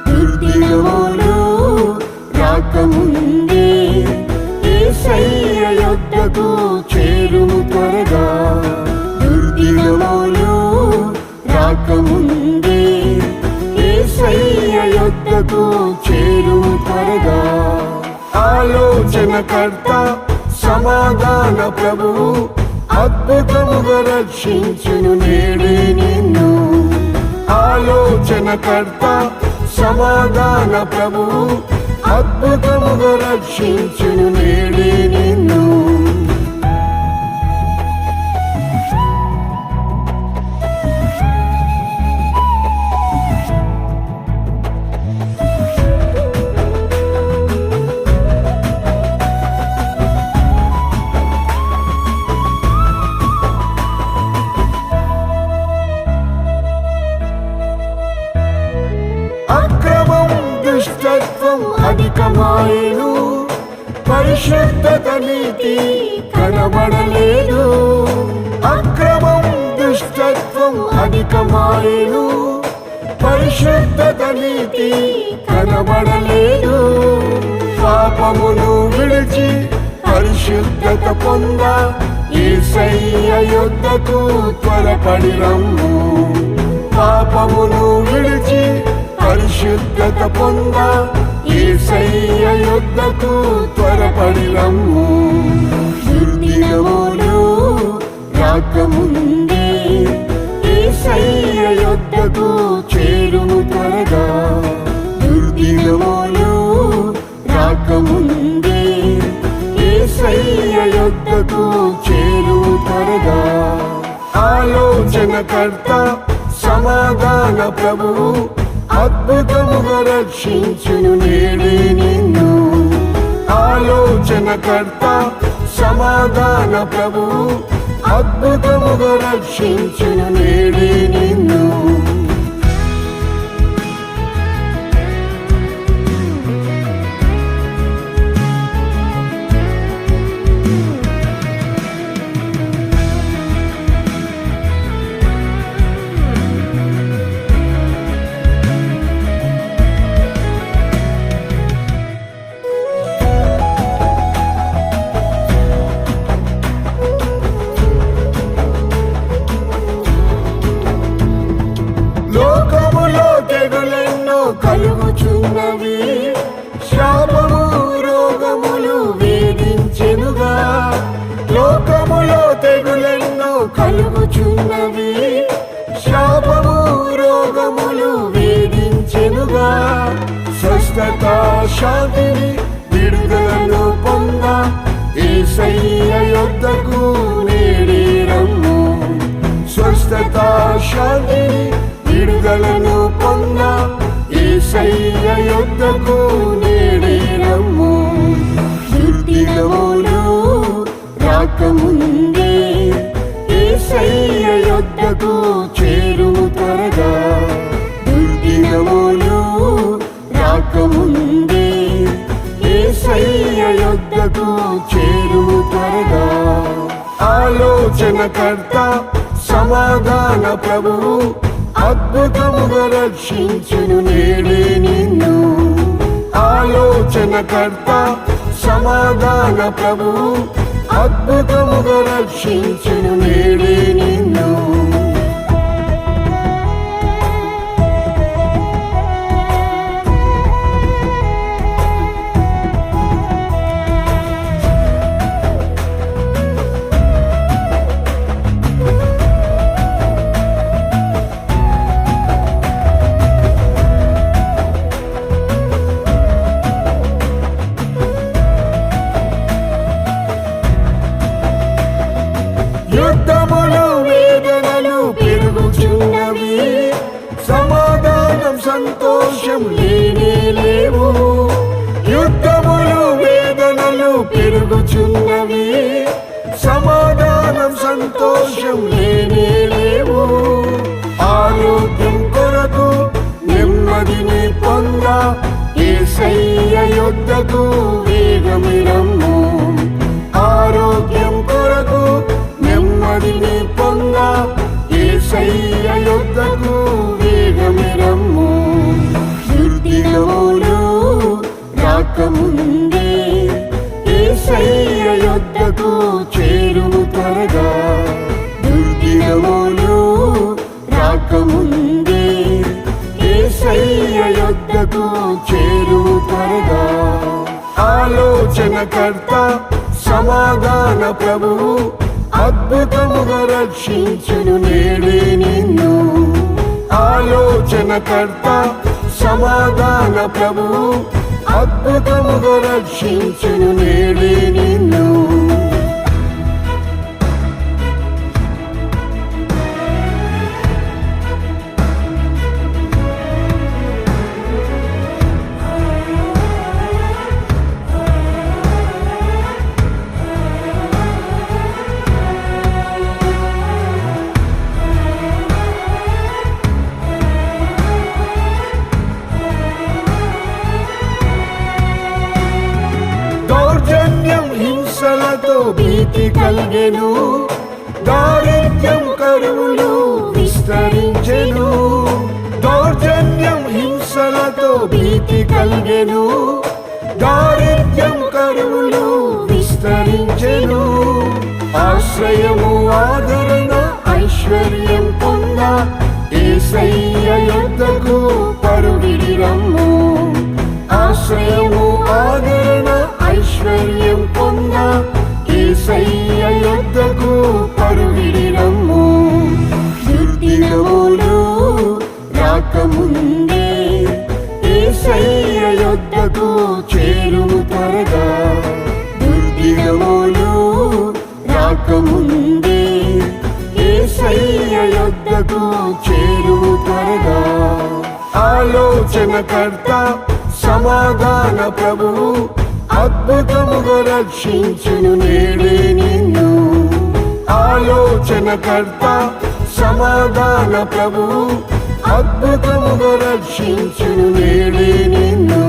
దుర్దినములు రాకముందే యేసయ్య యొద్దకు చేరుము త్వరగా. దుర్దినములు రాకముందే యేసయ్య యొద్దకు చేరుము త్వరగా. ఆలోచనకర్త సమాధాన ప్రభువు అద్భుతముగా రక్షించును నేడే నిన్ను. ఆలోచనకర్త సమాధాన ప్రభువు అద్భుతముగా రక్షించును నేడే నిన్ను. అక్రమం దుష్టత్వం అధికమాయెను, పరిశుద్ధత నీతి కనబడలేదు. అక్రమం దుష్టత్వం అధికమాయెను, పరిశుద్ధత నీతి కనబడలేదు. పాపమును విడిచి పరిశుద్ధత పొంద యేసయ్య యొద్దకు త్వరపడి రమ్ము. పాపమును విడిచి పరిశుద్ధత పొంద యేసయ్య యొద్దకు త్వరపడి రమ్ము. దుర్దినములు రాకముందే యేసయ్య యొద్దకు చేరుము త్వరగా. దుర్దినములు రాకముందే యేసయ్య యొద్దకు చేరుము త్వరగా. ఆలోచనకర్త సమాధాన ప్రభువు అద్భుతముగా రక్షించును నేడే నిన్ను. ఆలోచనకర్త సమాధాన ప్రభువు అద్భుతముగా రక్షించును నేడే నిన్ను. కలుగుచున్నవి, శాపము రోగములు వేధించెనుగా. లోకములో తెగులెన్నో కలుగుచున్నవి, శాపము రోగములు వేధించెనుగా. స్వస్థత శాంతిని విడుదలను పొంద యేసయ్య యొద్దకు నేడే రమ్ము. స్వస్థత శాంతిని విడుదలను పొంద యేసయ్య యొద్దకు నేడే రమ్ము. దుర్దినములు రాకముందే యేసయ్య యొద్దకు చేరుము త్వరగా. దుర్దినములు రాకముందే యేసయ్య యొద్దకు చేరుము త్వరగా. ఆలోచనకర్త సమాధాన ప్రభువు అద్భుతముగా రక్షించును నేడే నిన్ను. ఆలోచనకర్త సమాధాన ప్రభువు అద్భుతముగా రక్షించును నేడే నిన్ను. యుద్ధములు వేదనలు పెరుగుచున్నవి, సమాధానం సంతోషం లేనే లేవు. యుద్ధములు వేదనలు పెరుగుచున్నవి, సమాధానం సంతోషం లేనే లేవు. ఆరోగ్యం కొరకు నెమ్మదిని పొంద యేసయ్య యొద్దకు వేగమి రమ్ము. ఆరోగ్యం కొరకు నెమ్మదిని పొంద యేసయ్య యొద్దకు వేగమి రమ్ము. దుర్దినములు రాకముందే యేసయ్య యొద్దకు చేరుము త్వరగా. దుర్దినములు రాకముందే యేసయ్య యొద్దకు చేరుము త్వరగా. ఆలోచనకర్త సమాధాన ప్రభువు అద్భుతముగా రక్షించును నేడే నిన్ను. ఆలోచనకర్త సమాధాన ప్రభువు అద్భుతముగా రక్షించును నేడే నిన్ను. హింసలతో భీతి కలిగెను, దారిద్ర్యం కరువులు విస్తరించెను. దౌర్జన్యం హింసలతో భీతి కలిగెను, దారిద్ర్యం కరువులు విస్తరించెను. ఆశ్రయము ఆదరణ ఐశ్వర్యం పొంద యేసయ్య యొద్దకు పరుగిడి రమ్ము. ఆశ్రయము ఆదరణ ఐశ్వర్యం పొంద యేసయ్య యొద్దకు పరుగిడి రమ్ము. దుర్దినములు రాకముందే యేసయ్య యొద్దకు చేరుము త్వరగా. దుర్దినములు రాకముందే యేసయ్య యొద్దకు చేరుము త్వరగా. ఆలోచనకర్త సమాధాన ప్రభువు అద్భుతముగా రక్షించును నేడే నిన్ను. ఆలోచనకర్త సమాధాన ప్రభువు అద్భుతముగా రక్షించును నేడే నిన్ను.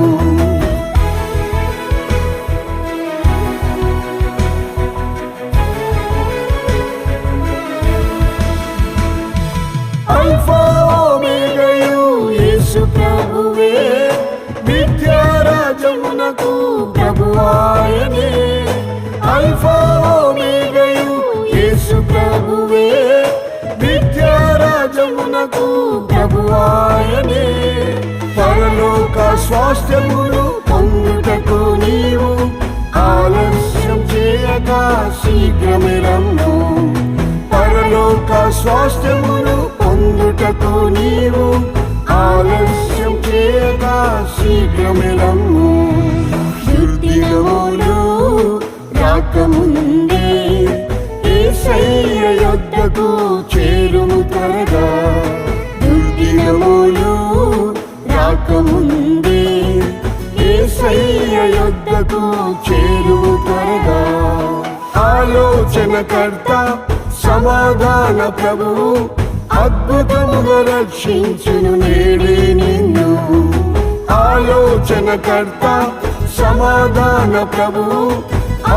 అల్ఫా ఓమేగయు యేసు ప్రభువే, నిత్యరాజమునకు ప్రభువాయనే. అల్ఫా ఓమేగయు యేసు ప్రభువే, నిత్యరాజమునకు ప్రభువాయనే. పరలోక స్వాస్థ్యమును పొందుటకు నీవు ఆలస్యం చేయక శీఘ్రమే రమ్ము. పరలోక స్వాస్థ్యమును పొందుటకు నీవు ఆలస్యం చేయక శీఘ్రమే రమ్ము. దుర్దినములు రాకముందే యేసయ్య యొద్దకు చేరుము త్వరగా. దుర్దినములు రాకముందే యేసయ్య యొద్దకు చేరుము త్వరగా. ఆలోచనకర్త సమాధాన ప్రభువు అద్భుతముగా రక్షించును నేడే నిన్ను. ఆలోచనకర్త సమాధాన ప్రభువు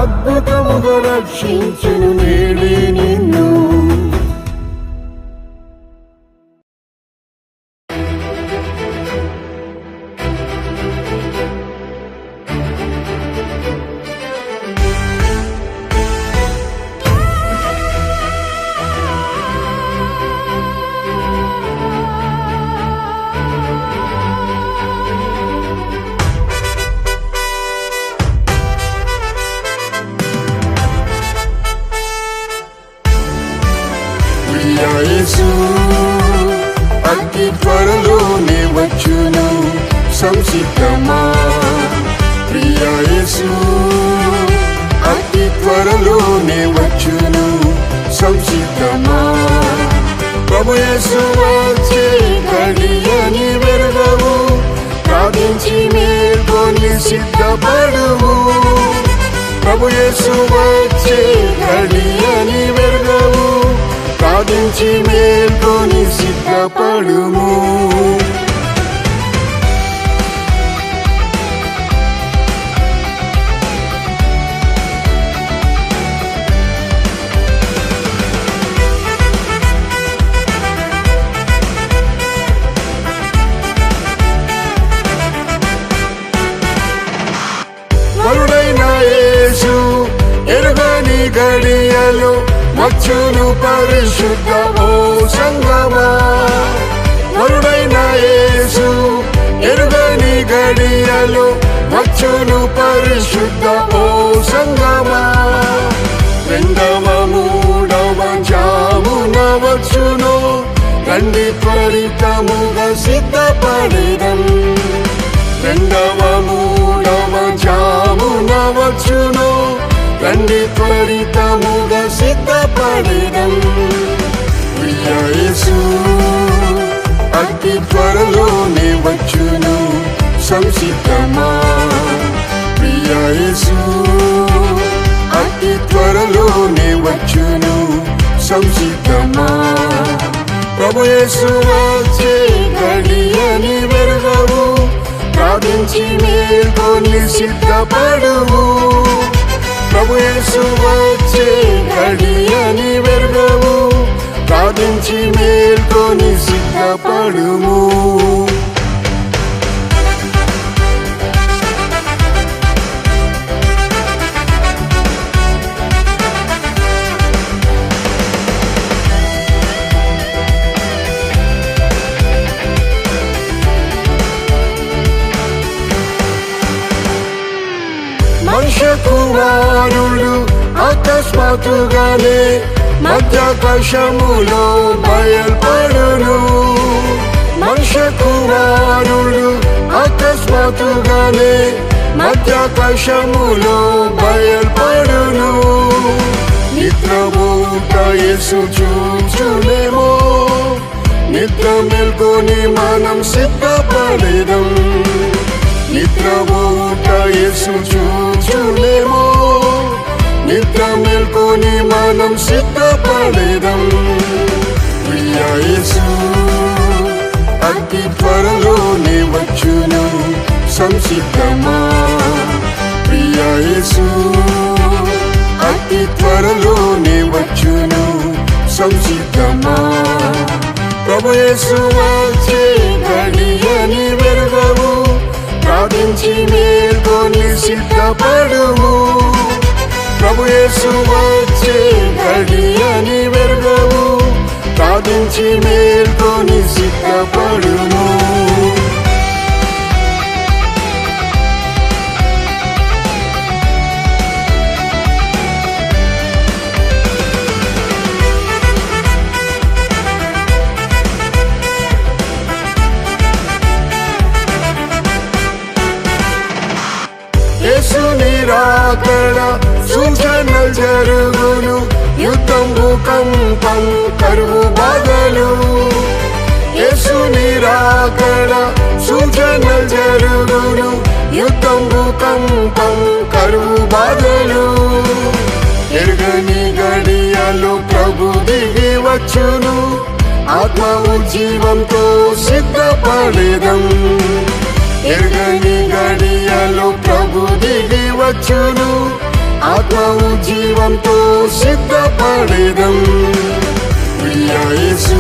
అద్భుతముగా రక్షించును నేడే నిన్ను. యేసు అతి త్వరలోనే వచ్చును, సంసిద్ధమా. ప్రియ యేసు అతి త్వరలోనే వచ్చును, సంసిద్ధమా. ప్రభు యేసు వచ్చే గడియని వెరగవు, ప్రార్థించి మేల్కొని సిద్ధపడుము. ప్రభు యేసు వచ్చే గడియని వెరగవు, ప్రార్థించి మేల్కొని సిద్ధపడుము. వరుడైన యేసు ఎరుగని గడియలు వచ్చును పరిశుద్ధ ఓ సంగమా. వరుడైన యేసు ఎరుగని గడియలు వచ్చును పరిశుద్ధ ఓ సంగమా. రెండవ మూడవ జామున వచ్చును, రండి త్వరితముగా సిద్ధపడిదం. రెండవ మూడవ జామున వచ్చును, రండి త్వరితముగా సిద్ధపడిదం. ప్రియ యేసు అతి త్వరలోనే వచ్చును, సంసిద్ధమా. ప్రియ యేసు అతి త్వరలోనే వచ్చును, సంసిద్ధమా. ప్రభు యేసు వచ్చే గడియని వెరగవు, ప్రార్థించి మేల్కొని సిద్ధపడుము. ప్రభు యేసు వచ్చే గడియని వెరగవు, ప్రార్థించి మేల్కొని సిద్ధపడుము. మనుష్య కుమారుడు అకస్మాత్తుగానే మధ్యాకాశములో బయల్పడును. మనుష్య కుమారుడు అకస్మాత్తుగానే మధ్యాకాశములో బయల్పడును. నిద్రపోవుట యేసు చూచునేమో, నిద్ర మేల్కొని మనం సిద్ధపడేదం. నిద్రపోవుట యేసు చూచునేమో, నిద్ర మేల్కొని మనం సిద్ధపడేదం. ప్రియ యేసు అతి త్వరలోనే వచ్చును, సంసిద్ధమా. ప్రియ యేసు అతి త్వరలోనే వచ్చును, సంసిద్ధమా. ప్రభు యేసు వచ్చే గడియని వెరగవు, ప్రార్థించి మేల్కొని సిద్ధపడుము. ప్రభు యేసు వచ్చే గడియని వెరగవు, ప్రార్థించి మేల్కొని సిద్ధపడుము. యేసుని రాకడ సూచనలు జరుగును, యుద్ధం భూకంపం కరువు బాధలు. యేసుని రాకడ సూచనలు జరుగును, యుద్ధం భూకంపం కరువు బాధలు. ఎరుగని గడియలో ప్రభు దిగి వచ్చును, ఆత్మ ఉజ్జీవంతో సిద్ధపడేదం. ఎరుగని గడియలో ప్రభు దిగి వచ్చును, ఆత్మ ఉజ్జీవంతో సిద్ధపడేదం. ప్రియ యేసు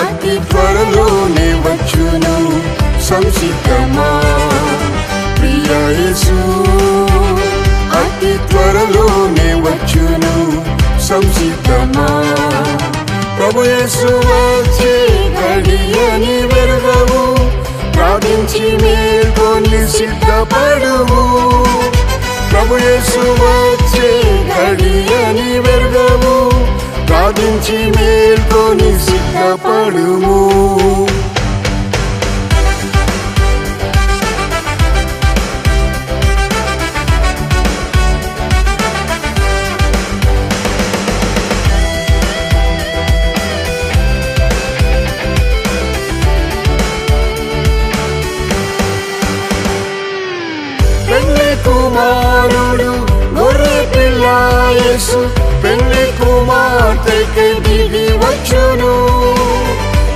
అతి త్వరలోనే వచ్చును, సంసిద్ధమా. ప్రియ యేసు అతి త్వరలోనే వచ్చును, సంసిద్ధమా. ప్రభు యేసు వచ్చే గడియని వెరగవు, ప్రార్థించి మేల్కొని సిద్ధపడుము. ప్రభు యేసు వచ్చే గడియని వెరగవు, ప్రార్థించి మేల్కొని సిద్ధపడుము. పెళ్లి కుమారుడు గొర్రె పిల్ల యేసు, పెళ్లి కుమార్తెకి దిగి వచ్చును.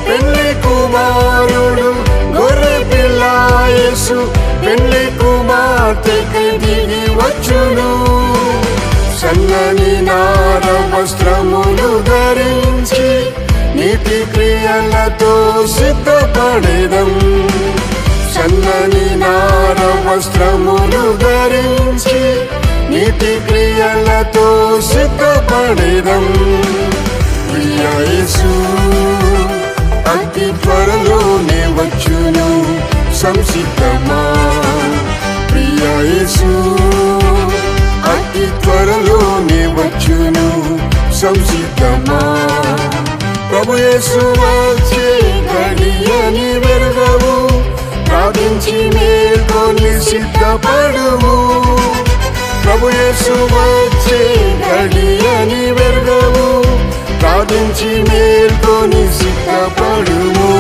పెళ్లి కుమారుడు గొర్రె పిల్ల యేసు, పెళ్లి కుమార్తెకి దిగి వచ్చును. సన్నని నార వస్త్రములు ధరించి నీతి క్రియలతో సిద్ధపడేదం. సన్నని నార వస్త్రములు ధరించి నీతి క్రియలతో సిద్ధపడేదం. ప్రియ యేసు అతి త్వరలోనే వచ్చును, సంసిద్ధమా. ప్రియ యేసు అతి త్వరలోనే వచ్చును, సంసిద్ధమా. ప్రభు యేసు వచ్చే గడియని వెరగవు, ప్రార్థించి మేల్కొని సిద్ధపడుము. ప్రభు యేసు వచ్చే గడియని వెరగవు, ప్రార్థించి మేల్కొని సిద్ధపడుము.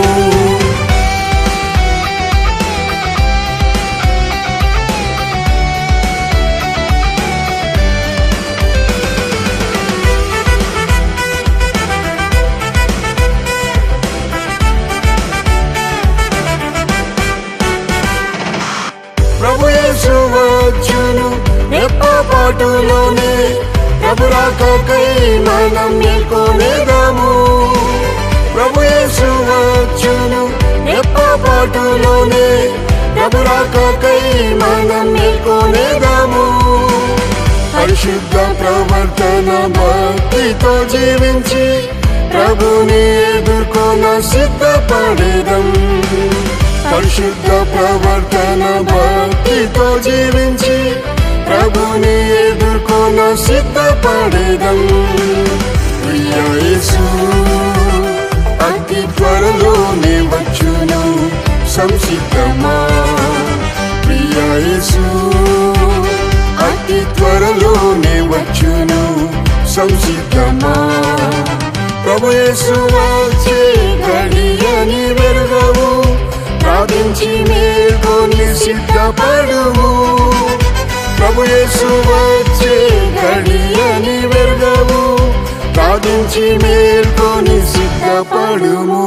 ప్రభు యేసు వచ్చును, రెప్ప రెప్పపాటులోనే ప్రభు రాకకై మనం మేల్కొనేదాము. ప్రభు యేసు వచ్చును రెప్పపాటులోనే ప్రభు రాకకై మనం మేల్కొనేదాము. పరిశుద్ధ ప్రవర్తన భక్తితో జీవించి ప్రభుని ఎదుర్కొన సిద్ధపడేదం. పరిశుద్ధ ప్రవర్తన భక్తితో జీవించి ప్రభుని ఎదుర్కొన సిద్ధపడేదం. ప్రియ యేసు అతి త్వరలోనే వచ్చును, సంసిద్ధమా. ప్రియ యేసు అతి త్వరలోనే వచ్చును, సంసిద్ధమా. ప్రభు యేసు వచ్చే గడియని వెరుగవు, ప్రార్థించి మేల్కొని సిద్ధపడుము. ప్రభు యేసు వచ్చే గడియని వెరుగవు, ప్రార్థించి మేల్కొని సిద్ధపడుము.